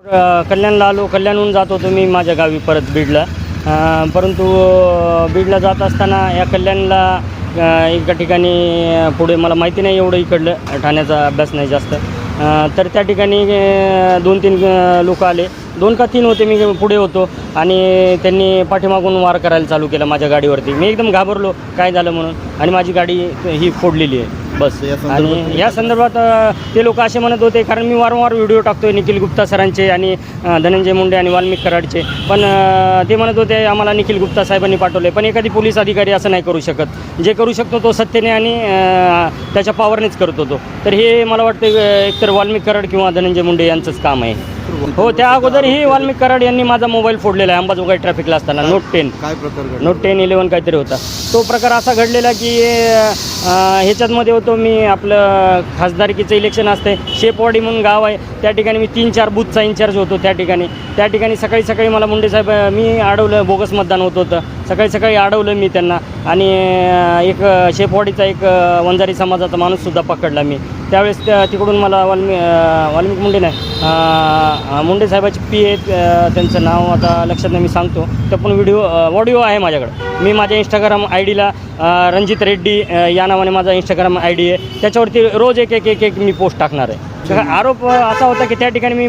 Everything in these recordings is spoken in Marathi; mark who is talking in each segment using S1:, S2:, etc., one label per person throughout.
S1: कल्याणला आलो, कल्याणहून जात होतो मी माझ्या गावी परत बीडला. परंतु बीडला जात असताना या कल्याणला एका ठिकाणी पुढे मला माहिती नाही एवढं इकडलं ठाण्याचा अभ्यास नाही जास्त, तर त्या ठिकाणी 2-3 लोक आले, 2 का 3 होते. मी पुढे होतो आणि त्यांनी पाठीमागून वार करायला चालू केला माझ्या गाडीवरती. मी एकदम घाबरलो काय झालं म्हणून, आणि माझी गाडी ही फोडलेली आहे बस. आणि या संदर्भात ते लोक असे म्हणत होते, कारण मी वारंवार व्हिडिओ टाकतोय निखिल गुप्ता सरांचे आणि धनंजय मुंडे आणि वाल्मिक कराडचे, पण ते म्हणत होते आम्हाला निखिल गुप्ता साहेबांनी पाठवले. पण एखादी पोलीस अधिकारी असं नाही करू शकत. जे करू शकतो तो सत्तेने आणि त्याच्या पावरनेच करत होतो. तर हे मला वाटतं एकतर वाल्मिक कराड किंवा धनंजय मुंडे यांचंच काम आहे. हो, त्या अगोदरही वाल्मिक कराड यांनी माझा मोबाईल फोडलेला आहे अंबाजोगाई ट्रॅफिकला असताना. नोट 10
S2: काय प्रकार
S1: नोट 10 11 काहीतरी होता. तो प्रकार असा घडलेला की ह्याच्यातमध्ये होतो मी, आपलं खासदारकीचं इलेक्शन असते, शेपवाडी म्हणून गाव आहे, त्या ठिकाणी मी 3-4 बूथचा इन्चार्ज होतो. त्या ठिकाणी सकाळी मला मुंडे साहेब मी अडवलं, बोगस मतदान होतं. सकाळी अडवलं मी त्यांना, आणि एक शेपवाडीचा एक वंजारी समाजाचा माणूससुद्धा पकडला मी. त्यावेळेस तिकडून मला वाल्मिक मुंडे नाही, मुंडे साहेबाची PA त्यांचं नाव आता लक्षात नाही, मी सांगतो. तर पण ऑडिओ आहे माझ्याकडं. मी माझ्या इंस्टाग्राम ID ला रणजित रेड्डी या नावाने माझा इंस्टाग्राम ID आहे. त्याच्यावरती रोज एक मी पोस्ट टाकणार आहे. आरोप असा होता की त्या ठिकाणी मी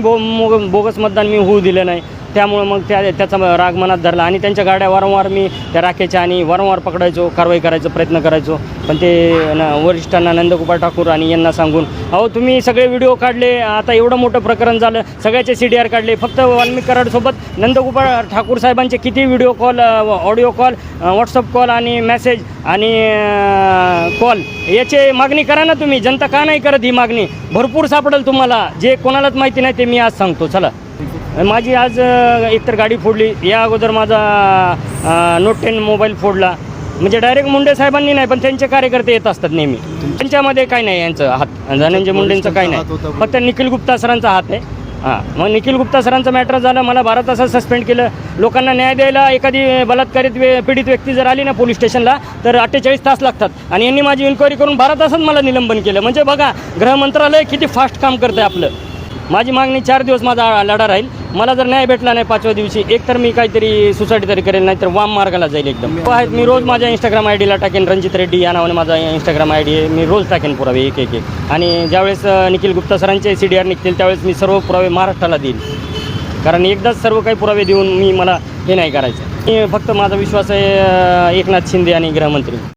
S1: बोगस मतदान मी होऊ दिलं नाही, त्यामुळं मग त्याचा राग मनात धरला, आणि त्यांच्या गाड्या वारंवार मी त्या राखायच्या आणि वारंवार पकडायचो, कारवाई करायचा प्रयत्न करायचो. पण ते वरिष्ठांना नंदकुमार ठाकूर आणि यांना सांगून, अहो तुम्ही सगळे व्हिडिओ काढले, आता एवढं मोठं प्रकरण झालं, सगळ्याचे CDR काढले, फक्त वाल्मिक कराडसोबत नंदकुमार ठाकूर साहेबांचे किती video call, audio call, WhatsApp call आणि मेसेज आणि कॉल याची मागणी करा ना तुम्ही. जनता का नाही करत ही मागणी? भरपूर सापडेल तुम्हाला, जे कोणालाच माहिती नाही ते मी आज सांगतो. चला, माझी आज एकतर गाडी फोडली, या अगोदर माझा नोट 10 मोबाईल फोडला. म्हणजे डायरेक्ट मुंडे साहेबांनी नाही, पण त्यांचे कार्यकर्ते येत असतात नेहमी. त्यांच्यामध्ये काय नाही, यांचं हात धनंजय मुंडेंचं काही नाही, फक्त निखिल गुप्ता सरांचा हात आहे. मग निखिल गुप्ता सरांचं मॅटर झालं, मला 12 तासात सस्पेंड केलं. लोकांना न्याय द्यायला एखादी बलात्कारित पीडित व्यक्ती जर आली ना पोलीस स्टेशनला, तर 48 तास लागतात, आणि यांनी माझी इन्क्वायरी करून 12 तासात मला निलंबन केलं. म्हणजे बघा, गृह मंत्रालय किती फास्ट काम करतं आपलं. माझी मागणी 4 दिवस माझा लढा राहील. मला जर न्याय भेटला नाही 5व्या दिवशी, एकतर मी काहीतरी सुसाईड तरी करेल, नाहीतर वाम मार्गाला जाईल एकदम. आहेत, मी रोज माझ्या इंस्टाग्राम ID ला टाकेन, रणजित रेड्डी या नावाने माझा इंस्टाग्राम ID आहे. मी रोज टाकेन पुरावे एक. आणि ज्यावेळेस निखिल गुप्ता सरांचे CDR निघतील त्यावेळेस मी सर्व पुरावे महाराष्ट्राला देईन, कारण एकदाच सर्व काही पुरावे देऊन मला हे नाही करायचं. फक्त माझा विश्वास आहे एकनाथ शिंदे आणि गृहमंत्री.